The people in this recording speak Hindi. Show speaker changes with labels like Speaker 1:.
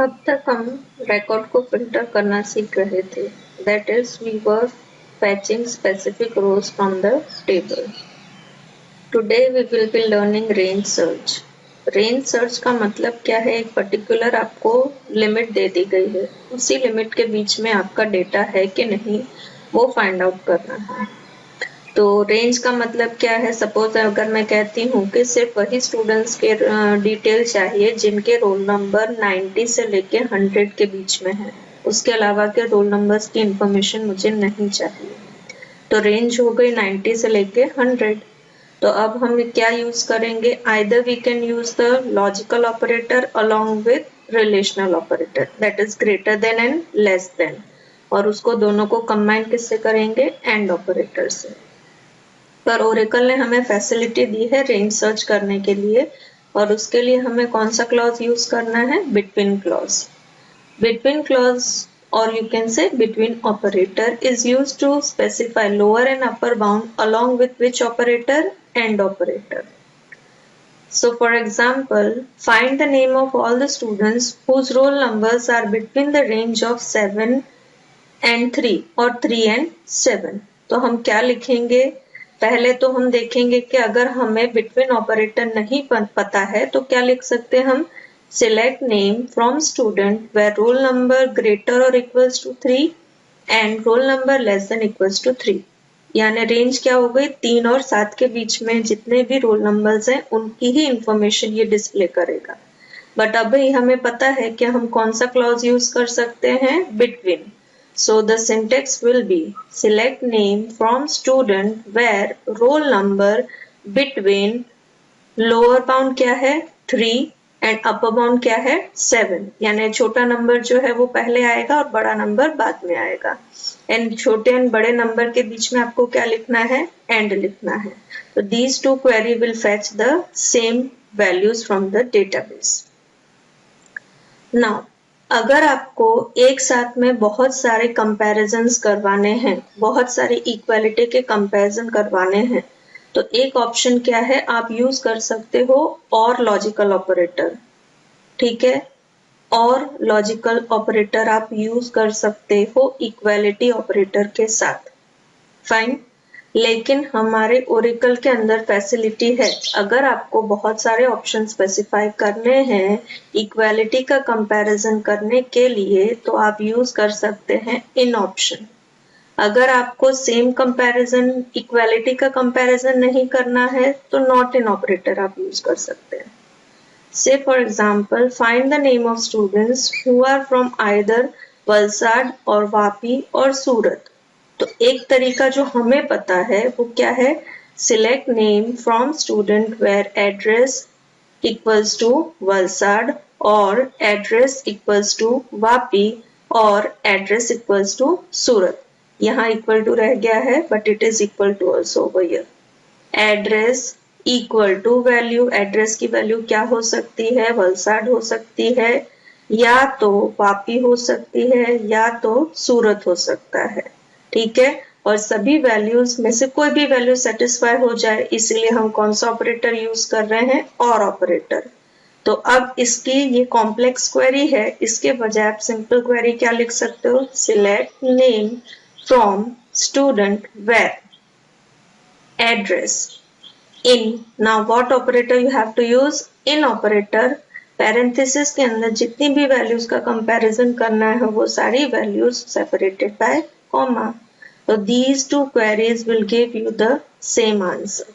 Speaker 1: अब तक हम रिकॉर्ड को फिल्टर करना सीख रहे थे, that is we were fetching specific rows from the table. Today we will be learning range search. Range search का मतलब क्या है? एक पर्टिकुलर आपको लिमिट दे दी गई है, उसी लिमिट के बीच में आपका डेटा है कि नहीं वो फाइंड आउट करना है। तो रेंज का मतलब क्या है? सपोज अगर मैं कहती हूँ कि सिर्फ वही स्टूडेंट्स के डिटेल चाहिए जिनके रोल नंबर 90 से लेके 100 के बीच में है, उसके अलावा के रोल नंबर्स की इंफॉर्मेशन मुझे नहीं चाहिए। तो रेंज हो गई 90 से लेके 100। तो अब हम क्या यूज करेंगे? Either we can use the logical operator along with relational operator, that is greater than and less than, और उसको दोनों को कंबाइन किससे करेंगे? एंड ऑपरेटर से। पर ओरेकल ने हमें फैसिलिटी दी है रेंज सर्च करने के लिए, और उसके लिए हमें कौन सा क्लॉज यूज करना है? Between clause. Between clause, or you can say between operator, is used to specify lower and upper bound along with which operator? And operator. So for example, find the name of all the students whose roll numbers are between the range of 7 and 3 or 3 and 7. तो हम क्या लिखेंगे? पहले तो हम देखेंगे कि अगर हमें between operator नहीं पता है तो क्या लिख सकते हैं हम? Select name from student where roll number greater or equals to 3 and roll number less than equals to 3. यानी रेंज क्या हो गई? 3 और 7 के बीच में जितने भी रोल नंबर्स हैं उनकी ही इंफॉर्मेशन ये डिस्प्ले करेगा। बट अभी हमें पता है कि हम कौन सा क्लॉज यूज कर सकते हैं? Between. So the syntax will be select name from student where roll number between lower bound क्या है? 3 एंड अपर बाउंड क्या है? 7। यानी छोटा नंबर जो है वो पहले आएगा और बड़ा नंबर बाद में आएगा। एंड छोटे एंड बड़े नंबर के बीच में आपको क्या लिखना है? एंड लिखना है। तो these two query will fetch the same values from the database. Now, अगर आपको एक साथ में बहुत सारे कंपैरिजंस करवाने हैं, बहुत सारी इक्वालिटी के कंपैरिजन करवाने हैं, तो एक ऑप्शन क्या है? आप यूज कर सकते हो और लॉजिकल ऑपरेटर। ठीक है, और लॉजिकल ऑपरेटर आप यूज कर सकते हो इक्वालिटी ऑपरेटर के साथ। फाइन। लेकिन हमारे ओरेकल के अंदर फैसिलिटी है, अगर आपको बहुत सारे ऑप्शन स्पेसिफाई करने हैं इक्वालिटी का कंपैरिजन करने के लिए, तो आप यूज कर सकते हैं इन ऑप्शन। अगर आपको सेम कंपैरिजन इक्वालिटी का कंपैरिजन नहीं करना है तो नॉट इन ऑपरेटर आप यूज कर सकते हैं। Say for example, find the name of students who are from either Valsad और वापी और सूरत। तो एक तरीका जो हमें पता है वो क्या है? Select name from student where address equals to Valsad और एड्रेस इक्वल्स टू वापी और एड्रेस इक्वल्स टू सूरत। यहाँ इक्वल टू रह गया है but it is equal to also over here. Address equal to value, address की वैल्यू क्या हो सकती है? वलसाड हो सकती है, या तो वापी हो सकती है, या तो सूरत हो सकता है। ठीक है, और सभी वैल्यूज में से कोई भी वैल्यू सेटिस्फाई हो जाए, इसीलिए हम कौन सा ऑपरेटर यूज कर रहे हैं? और ऑपरेटर। तो अब इसकी ये कॉम्प्लेक्स क्वेरी है, इसके बजाय आप सिंपल क्वेरी क्या लिख सकते हो? Select name from student where address in. Now what operator you have to use? In operator, parenthesis के अंदर जितनी भी वैल्यूज का कंपैरिजन करना है वो सारी values separated by comma. So these two queries will give you the same answer.